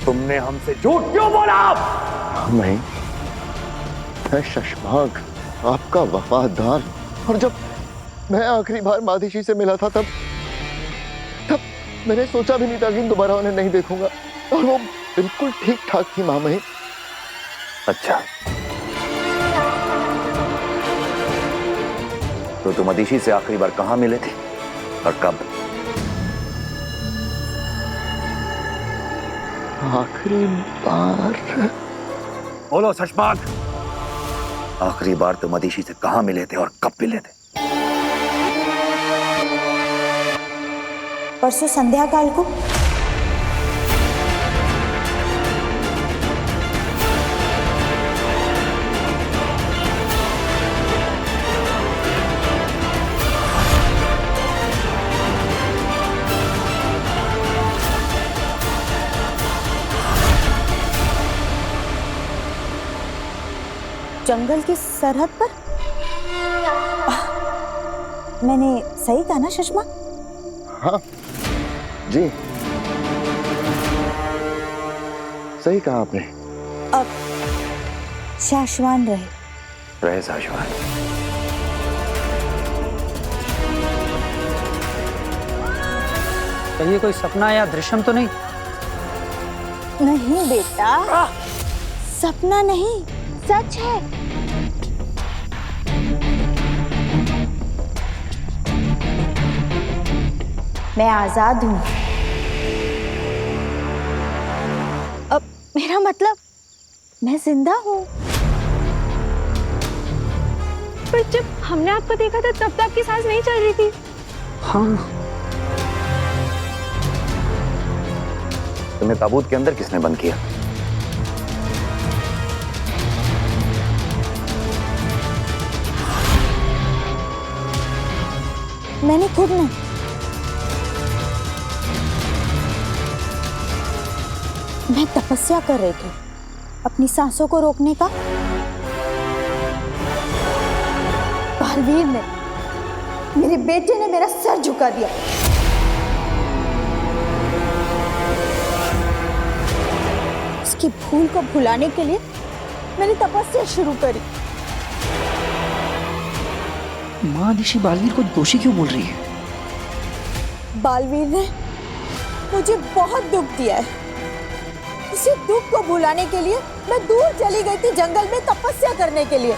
तुमने हमसे झूठ क्यों बोला? मैं शशमाग, आपका वफादार। और जब मैं आखिरी बार मादिशी से मिला था तब मैंने सोचा भी नहीं था कि दोबारा उन्हें नहीं देखूंगा, और वो बिल्कुल ठीक ठाक थी माँ महिम। अच्छा, तो तुम मदिशी से आखिरी बार कहां मिले थे और कब? आखिरी बार? बोलो शशमाग, आखिरी बार तुम मदिशी से कहां मिले थे और कब मिले थे? परसों संध्या काल को। जंगल की सरहद पर? मैंने सही कहा ना सुषमा? हाँ जी, सही कहा आपने। अब शाश्वान रहे शाश्वान। ये कोई सपना या दृश्यम तो नहीं? नहीं बेटा, सपना नहीं, सच है। मैं आजाद हूं। अब मेरा मतलब, मैं जिंदा हूं। पर जब हमने आपको देखा था तब तो आपकी सांस नहीं चल रही थी। हाँ। तुम्हें ताबूत के अंदर किसने बंद किया? मैंने खुद नहीं। मैं तपस्या कर रही थी अपनी सांसों को रोकने का। बालवीर ने, मेरे बेटे ने मेरा सर झुका दिया। उसकी भूल को भुलाने के लिए मैंने तपस्या शुरू करी। मादिशी बालवीर को दोषी क्यों बोल रही है? बालवीर ने मुझे बहुत दुख दिया है। उसी दुख को भुलाने के लिए मैं दूर चली गई थी जंगल में तपस्या करने के लिए,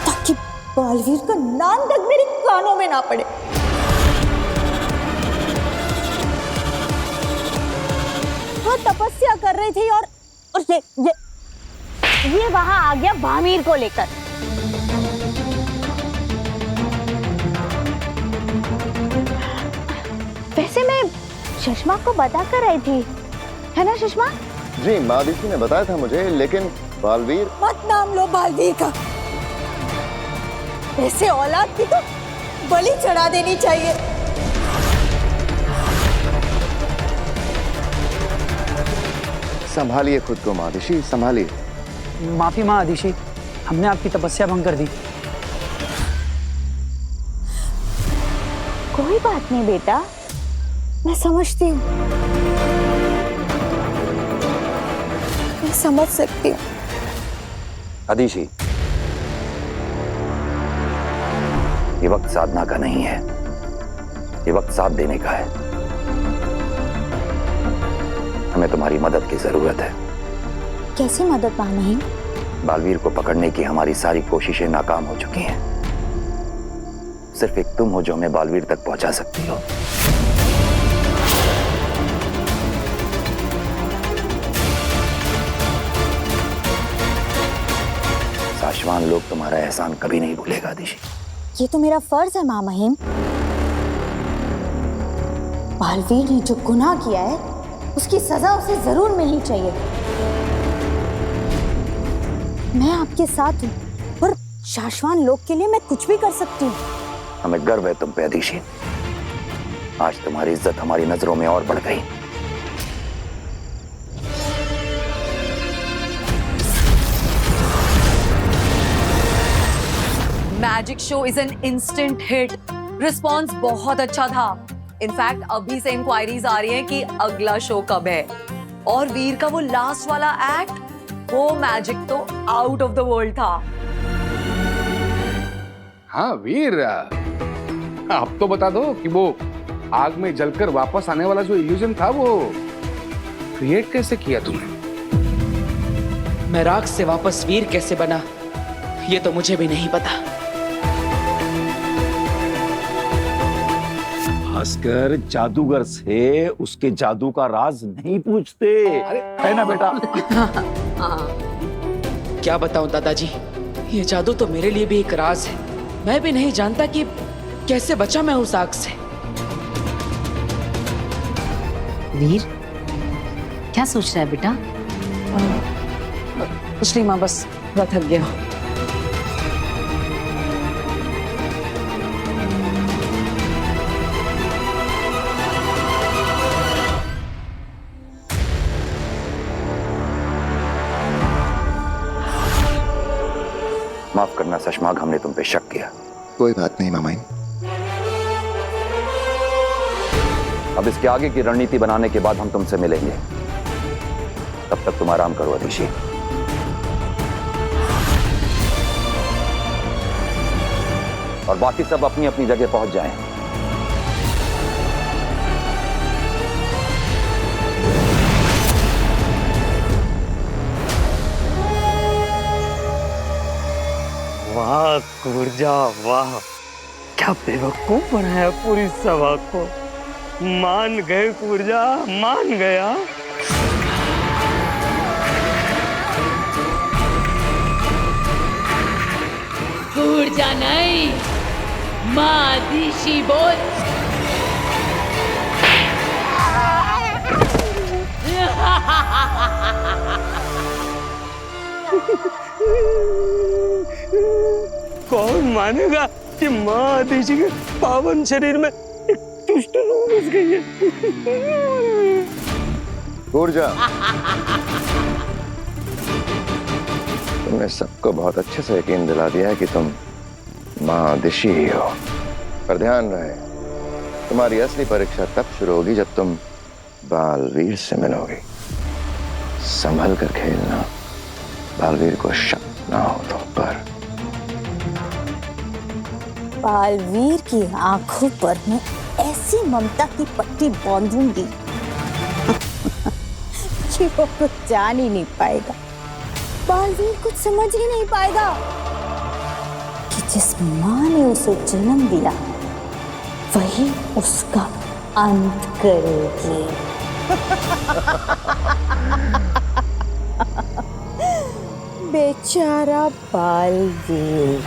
ताकि बालवीर का नाम तक मेरे कानों में ना पड़े। वो तपस्या कर रही थी और ये वहां आ गया भामीर को लेकर। वैसे मैं सुषमा को बता कर आई थी, है ना सुषमा? जी, मादिशी ने बताया था मुझे, लेकिन बालवीर। मत नाम लो बालवीर का। ऐसे औलाद की तो बलि चढ़ा देनी चाहिए। संभालिए खुद को मादिशी, संभालिए। माफी माँ आदिशी, हमने आपकी तपस्या भंग कर दी। कोई बात नहीं बेटा, मैं समझती हूँ, मैं समझ सकती हूँ। आदिशी, ये वक्त साधना का नहीं है, ये वक्त साथ देने का है। हमें तुम्हारी मदद की जरूरत है। कैसी मदद माँ महिम? बालवीर को पकड़ने की हमारी सारी कोशिशें नाकाम हो चुकी हैं। सिर्फ एक तुम हो जो हमें बालवीर तक पहुंचा सकती हो। शाश्वान लोग तुम्हारा एहसान कभी नहीं भूलेगा आदिशी। ये तो मेरा फर्ज है माँ महिम। बालवीर ने जो गुनाह किया है उसकी सजा उसे जरूर मिलनी चाहिए। मैं आपके साथ हूँ और शाश्वान लोग के लिए मैं कुछ भी कर सकती हूँ। हमें गर्व है तुम पे आदिशी। आज तुम्हारी इज्जत हमारी नजरों में और बढ़ गई। Magic show is an instant hit. Response बहुत अच्छा था। इनफैक्ट अभी से इंक्वायरीज आ रही हैं कि अगला शो कब है। और वीर का वो लास्ट वाला एक्ट, वो मैजिक तो आउट ऑफ द वर्ल्ड था। हाँ वीर, आप तो बता दो कि वो आग में जलकर वापस आने वाला जो इल्यूजन था वो क्रिएट कैसे किया तुमने? मैं राख से वापस वीर कैसे बना, ये तो मुझे भी नहीं पता। भास्कर, जादूगर से उसके जादू का राज नहीं पूछते, है ना बेटा? क्या बताऊं दादाजी, ये जादू तो मेरे लिए भी एक राज है। मैं भी नहीं जानता कि कैसे बचा मैं उस आग से। वीर, क्या सोच रहा है बेटा? कुछ नहीं माँ, बस थोड़ा थक गया। माफ करना शशमाग, हमने तुम पे शक किया। कोई बात नहीं मामाइन। अब इसके आगे की रणनीति बनाने के बाद हम तुमसे मिलेंगे। तब तक तुम आराम करो अदिशि। और बाकी सब अपनी अपनी जगह पहुंच जाएं। वाह कुर्जा वाह, क्या बेवकूफ बनाया पूरी सभा को। मान गए कुर्जा, मान गया। कुर्जा नहीं, माँ दिशी बोल। कौन मानेगा कि माँ आदिशि के पावन शरीर में एक दुष्ट रूह घुस गई है। ऊर्जा, तुमने सबको बहुत अच्छे से यकीन दिला दिया है कि तुम माँ दिशी ही हो। पर ध्यान रहे, तुम्हारी असली परीक्षा तब शुरू होगी जब तुम बालवीर से मिलोगी। संभल कर खेलना, बालवीर को शक ना हो तुम पर। बालवीर की आंखों पर मैं ऐसी ममता की पट्टी बांधूंगी कि वो कुछ जान ही नहीं पाएगा। बालवीर कुछ समझ ही नहीं पाएगा कि जिस माँ ने उसे जन्म दिया वही उसका अंत करेगी। बेचारा बालवीर।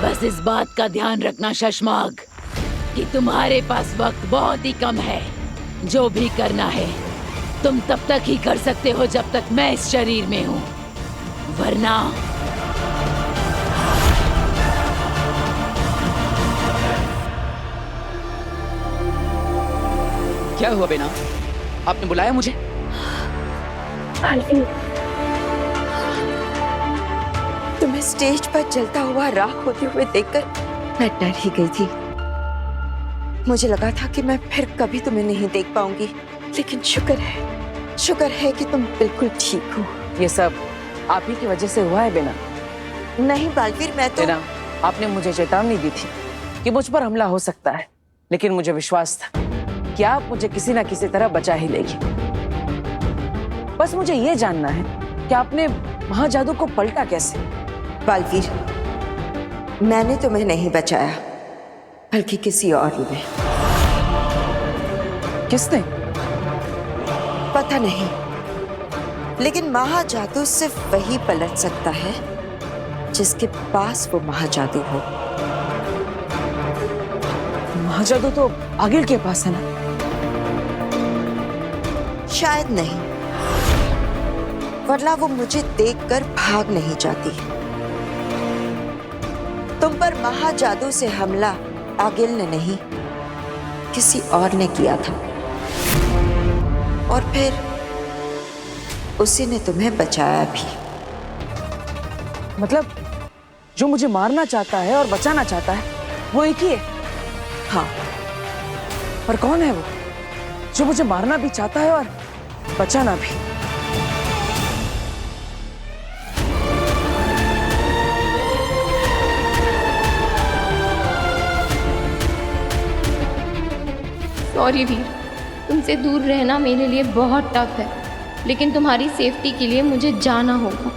बस इस बात का ध्यान रखना शशमाग कि तुम्हारे पास वक्त बहुत ही कम है। जो भी करना है तुम तब तक ही कर सकते हो जब तक मैं इस शरीर में हूँ, वरना क्या हुआ बेना, आपने बुलाया मुझे? तुम्हें स्टेज पर जलता हुआ राख होते हुए देखकर मैं डर ही गई थी। मुझे लगा था कि मैं फिर कभी तुम्हें नहीं देख पाऊंगी, लेकिन शुक्र है कि तुम बिल्कुल ठीक हो। ये सब आप ही की वजह से हुआ है बेना। नहीं बालवीर, मैं तो बेना, आपने मुझे चेतावनी दी थी कि मुझ पर हमला हो सकता है, लेकिन मुझे विश्वास था कि आप मुझे किसी ना किसी तरह बचा ही लेगी। बस मुझे ये जानना है कि आपने महाजादू को पलटा कैसे? बालवीर, मैंने तुम्हें नहीं बचाया, बल्कि किसी और ने। किसने? पता नहीं, लेकिन महाजादू सिर्फ वही पलट सकता है जिसके पास वो महाजादू हो। महाजादू तो आगिल के पास है ना? शायद नहीं, वरना वो मुझे देखकर भाग नहीं जाती। तुम पर महाजादू से हमला आगिल ने नहीं, किसी और ने किया था, और फिर उसी ने तुम्हें बचाया भी। मतलब जो मुझे मारना चाहता है और बचाना चाहता है वो एक ही है? हाँ। पर कौन है वो? जो मुझे मारना भी चाहता है और बचाना भी। सॉरी वीर, तुमसे दूर रहना मेरे लिए बहुत टफ है, लेकिन तुम्हारी सेफ्टी के लिए मुझे जाना होगा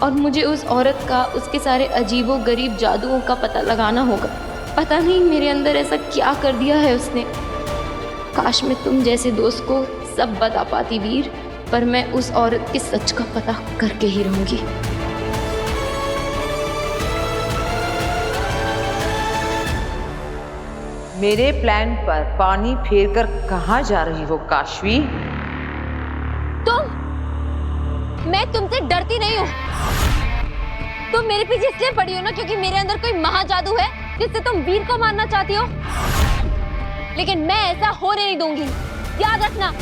और मुझे उस औरत का, उसके सारे अजीबो गरीब जादुओं का पता लगाना होगा। पता नहीं मेरे अंदर ऐसा क्या कर दिया है उसने। काश मैं तुम जैसे दोस्त को सब बता पाती वीर, पर मैं उस औरत के सच का पता करके ही रहूंगी। मेरे प्लान पर पानी फेरकर कहाँ जा रही हो काशवी? मैं तुमसे डरती नहीं हूँ। तुम मेरे पीछे इसलिए पड़ी हो ना क्योंकि मेरे अंदर कोई महाजादू है जिससे तुम वीर को मारना चाहती हो, लेकिन मैं ऐसा होने नहीं दूंगी, याद रखना।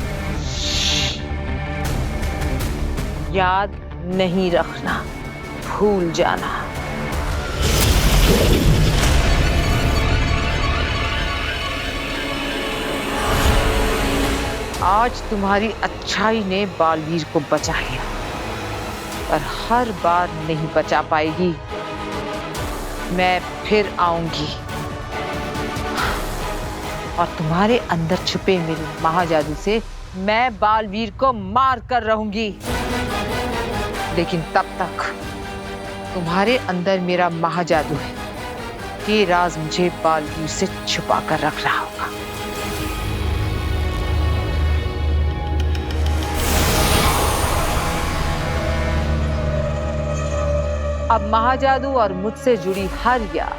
याद नहीं रखना, भूल जाना। आज तुम्हारी अच्छाई ने बालवीर को बचा लिया, पर हर बार नहीं बचा पाएगी। मैं फिर आऊंगी और तुम्हारे अंदर छुपे मेरे महाजादू से मैं बालवीर को मार कर रहूंगी। लेकिन तब तक तुम्हारे अंदर मेरा महाजादू है, ये राज मुझे बालवीर से छुपा कर रख रहा होगा। अब महाजादू और मुझसे जुड़ी हर याद,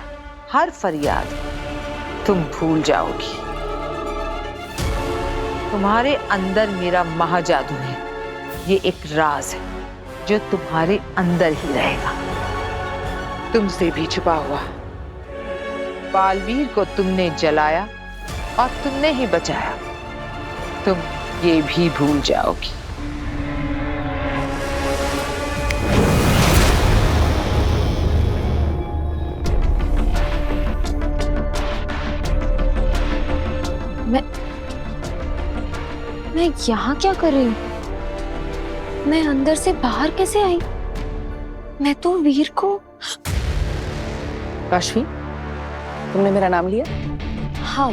हर फरियाद तुम भूल जाओगी। तुम्हारे अंदर मेरा महाजादू है, ये एक राज है जो तुम्हारे अंदर ही रहेगा, तुमसे भी छुपा हुआ। बालवीर को तुमने जलाया और तुमने ही बचाया, तुम ये भी भूल जाओगी। मैं यहाँ क्या कर रही हूँ? मैं अंदर से बाहर कैसे आई? मैं तो वीर को। काशवी, तुमने मेरा नाम लिया? हाँ,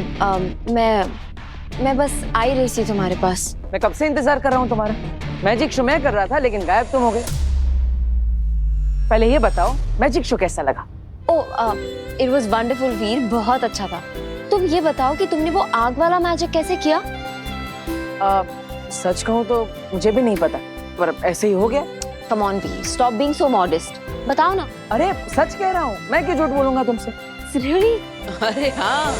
मैं बस आई रही थी तुम्हारे पास। मैं कब से इंतजार कर रहा हूँ तुम्हारा। मैजिक शो मैं कर रहा था लेकिन गायब तुम हो गए। पहले ये बताओ मैजिक शो कैसा लगा? इट वाज वंडरफुल वीर, बहुत अच्छा था। तुम ये बताओ कि तुमने वो आग वाला मैजिक कैसे किया? सच कहूँ तो मुझे भी नहीं पता, पर ऐसे ही हो गया। Come on Veer, stop being so modest. बताओ ना। अरे सच कह रहा हूँ, मैं क्यों झूठ बोलूंगा तुमसे? Really? अरे हाँ।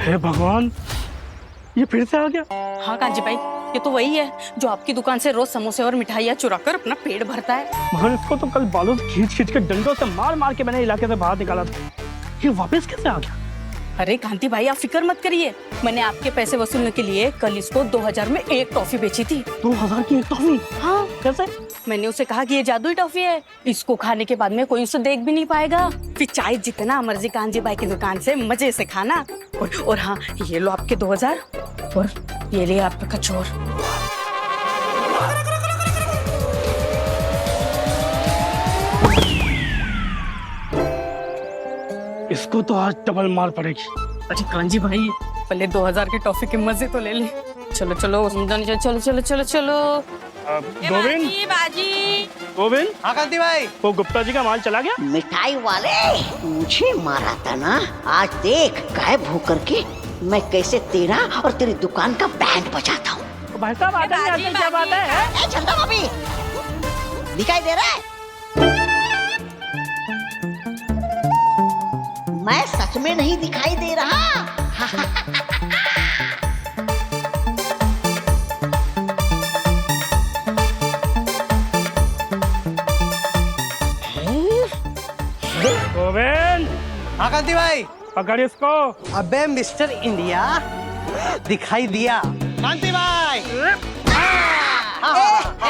हे भगवान, ये फिर से आ गया। हाँ कांजी भाई, ये तो वही है जो आपकी दुकान से रोज समोसे और मिठाइयाँ चुरा कर अपना पेट भरता है। मगर इसको तो कल बालों से खींच खींच के डंडों से मार मार के मैंने इलाके से बाहर निकाला था, ये वापस कैसे आ गया? अरे कांति भाई, आप फिक्र मत करिए, मैंने आपके पैसे वसूलने के लिए कल इसको 2000 में एक टॉफी बेची थी। 2000 की एक टॉफी? हाँ। कैसे? मैंने उसे कहा कि ये जादुई टॉफी है, इसको खाने के बाद में कोई उसे देख भी नहीं पाएगा, फिर चाहे जितना मर्जी कांजी भाई की दुकान से मजे से खाना। और हाँ, ये लो आपके 2000 और ये ले आपका कचौर। इसको तो आज डबल मार पड़ेगी। अरे कांजी भाई, पहले 2000 के टॉफी के मजे तो ले ले। चलो चलो चलो चलो चलो चलो। गोविंद, गोविंद। हाँ कांति भाई। वो गुप्ता जी का माल चला गया? मिठाई वाले, मुझे मारा था ना, आज देख गायब होकर के मैं कैसे तेरा और तेरी दुकान का बैंड बजाता हूँ। भाई साहब आते क्या बात है? चंदा भाभी, दिखाई दे रहा है? मैं सच में नहीं दिखाई दे रहा। हाँ कांति भाई, पकड़ इसको। अबे मिस्टर इंडिया दिखाई दिया। कांति भाई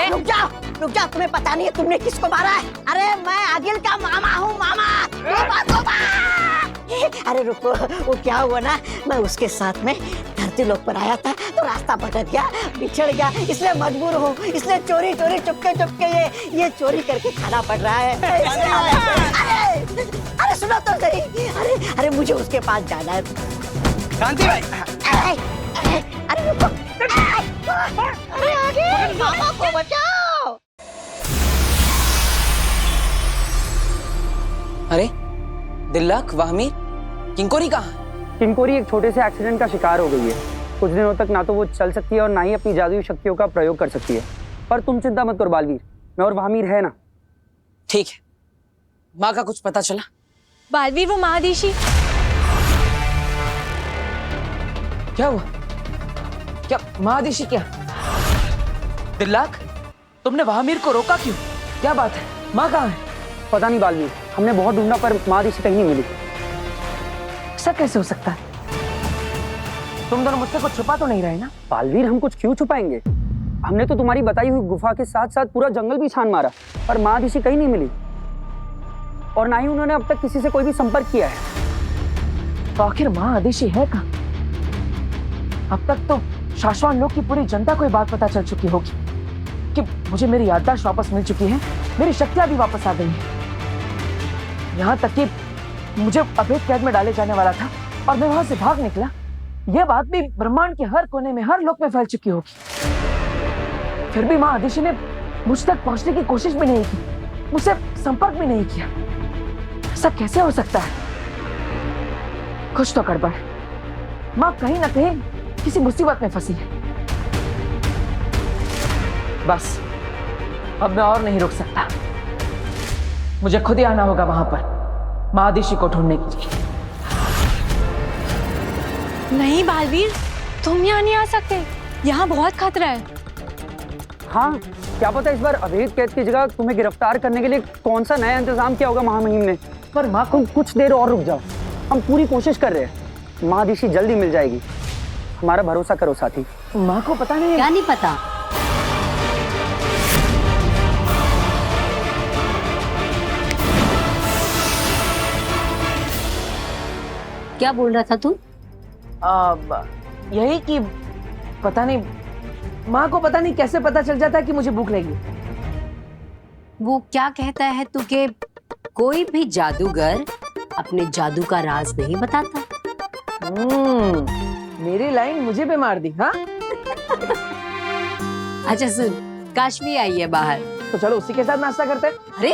रुक जाओ, तुम्हें पता नहीं है तुमने किसको मारा है? अरे मैं आदिल का मामा हूँ, मामा। अरे रुको, वो क्या हुआ ना, मैं उसके साथ में धरती लोक पर आया था तो रास्ता भटक गया, बिछड़ गया, इसलिए मजबूर हूँ, इसलिए चोरी चुपके ये चोरी करके खाना पड़ रहा है। अरे सुनो तो सही, अरे मुझे उसके पास जाना है। कांति भाई, अरे रुको, अरे आगे, मामा को बचाओ। अरे दिल्लक, वाहमी, किंकोरी कहाँ? किंकोरी एक छोटे से एक्सीडेंट का शिकार हो गई है। कुछ दिनों तक ना तो वो चल सकती है और ना ही अपनी जादुई शक्तियों का प्रयोग कर सकती है। पर तुम चिंता मत करो बालवीर, मैं और वाहमीर है ना। ठीक है। माँ का कुछ पता चला? बालवीर, वो महादिशी। क्या हुआ? क्या महादिशी क्या? दिल्लक, तुमने वाहमीर को रोका क्यों? क्या बात है? माँ कहाँ है? पता नहीं बालवीर, हमने बहुत ढूंढा पर महादिशी कहीं नहीं मिली। ऐसा कैसे हो सकता है? तुम दोनों मुझसे कुछ छुपा तो नहीं रहे ना? बालवीर, हम कुछ क्यों छुपाएंगे? हमने तो तुम्हारी बताई हुई गुफा के साथ साथ पूरा जंगल भी छान मारा, पर महादिशी कहीं नहीं मिली और ना ही उन्होंने अब तक किसी से कोई भी संपर्क किया है। तो आखिर महादिशी है कहाँ? अब तक तो शाश्वान लोक की पूरी जनता को ये बात पता चल चुकी होगी कि मुझे मेरी याददाश्त वापस मिल चुकी है, मेरी शक्तियां भी वापस आ गई हैं। यहाँ तक कि मुझे अवैध कैद में डाले जाने वाला था और मैं वहां से भाग निकला। यह बात भी ब्रह्मांड के हर कोने में, हर लोक में फैल चुकी होगी। फिर भी महादिशी ने मुझ तक पहुंचने की कोशिश भी नहीं की, मुझसे संपर्क भी नहीं किया। ऐसा कैसे हो सकता है? कुछ तो गड़बड़। माँ कहीं ना कहीं किसी मुसीबत में फंसी है। बस अब मैं और नहीं रुक सकता, मुझे खुद ही आना होगा वहां पर महादिशी को ढूंढने के लिए। नहीं बालवीर, तुम यहाँ नहीं आ सकते, यहाँ बहुत खतरा है। हाँ, क्या पता इस बार अवैध कैद की जगह तुम्हें गिरफ्तार करने के लिए कौन सा नया इंतजाम किया होगा महामहिम ने। पर माँ, तुम कुछ देर और रुक जाओ, हम पूरी कोशिश कर रहे हैं। महादिशी जल्दी मिल जाएगी, हमारा भरोसा करो साथी। माँ को पता नहीं है? क्या नहीं पता? क्या बोल रहा था तू? यही कि पता नहीं, माँ को पता नहीं कैसे पता चल जाता है कि मुझे भूख लगी। वो क्या कहता है तू के कोई भी जादूगर अपने जादू का राज नहीं बताता। मेरी लाइन मुझे भी मार दी। हाँ अच्छा सुन, काश्मी आई है बाहर, तो चलो उसी के साथ नाश्ता करते हैं। अरे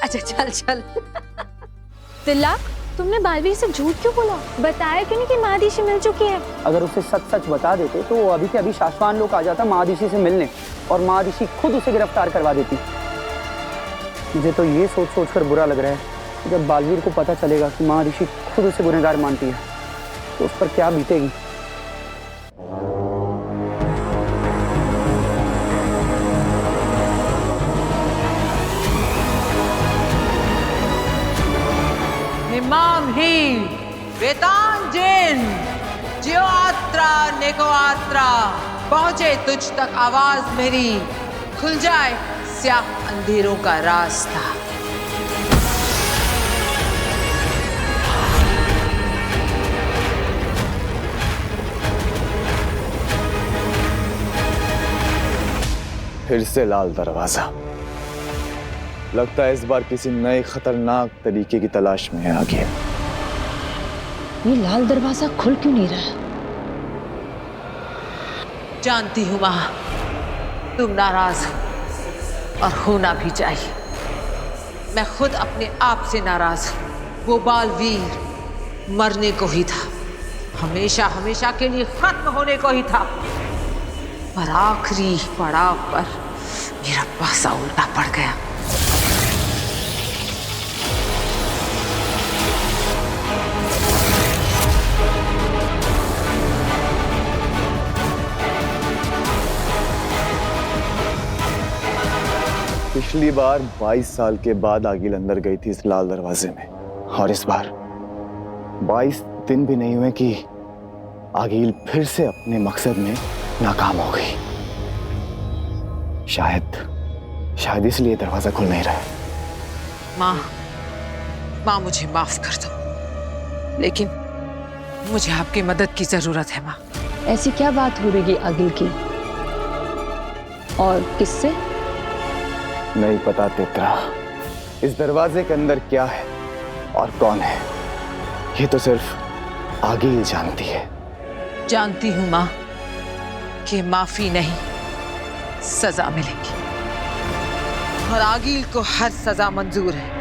अच्छा चल। तिलक, तुमने बालवीर से झूठ क्यों बोला? बताया क्यों नहीं कि महादिशी मिल चुकी है? अगर उसे सच बता देते तो वो अभी के अभी शाश्वान लोक आ जाता महादिशी से मिलने और महादिशी खुद उसे गिरफ्तार करवा देती। मुझे तो ये सोच कर बुरा लग रहा है कि जब बालवीर को पता चलेगा कि महादिशी खुद उसे गुनहगार मानती है तो उस पर क्या बीतेगी। इमाम ही वेतांजन जियोआत्रा नेकोआत्रा पहुंचे तुझ तक आवाज मेरी, खुल जाए स्याह अंधेरों का रास्ता। फिर से लाल दरवाजा। लगता है इस बार किसी नए खतरनाक तरीके की तलाश में है आगे। ये लाल दरवाजा खुल क्यों नहीं रहा? जानती हूँ माँ, तुम नाराज हो और होना भी चाहिए। मैं खुद अपने आप से नाराज हूँ। वो बालवीर मरने को ही था, हमेशा के लिए खत्म होने को ही था, पर आखिरी पड़ाव पर मेरा पासा उल्टा पड़ गया। पिछली बार 22 साल के बाद आगिल अंदर गई थी इस लाल दरवाजे में, और इस बार 22 दिन भी नहीं हुए कि आगिल फिर से अपने मकसद में नाकाम हो गई। शायद इसलिए दरवाजा खुल नहीं रहा। माँ मुझे माफ कर दो, लेकिन मुझे आपकी मदद की जरूरत है माँ। ऐसी क्या बात हो रही है आगिल की, और किससे? नहीं पता तेतरा, इस दरवाजे के अंदर क्या है और कौन है, ये तो सिर्फ आगिल जानती है। जानती हूँ माँ कि माफी नहीं, सजा मिलेगी, और आगिल को हर सजा मंजूर है।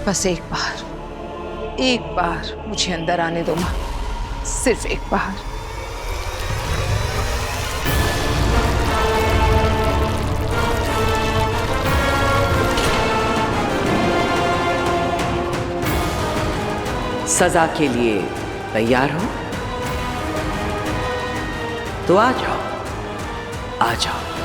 बस एक बार मुझे अंदर आने दो माँ, सिर्फ एक बार। सजा के लिए तैयार हो? तो आ जाओ, आ जाओ।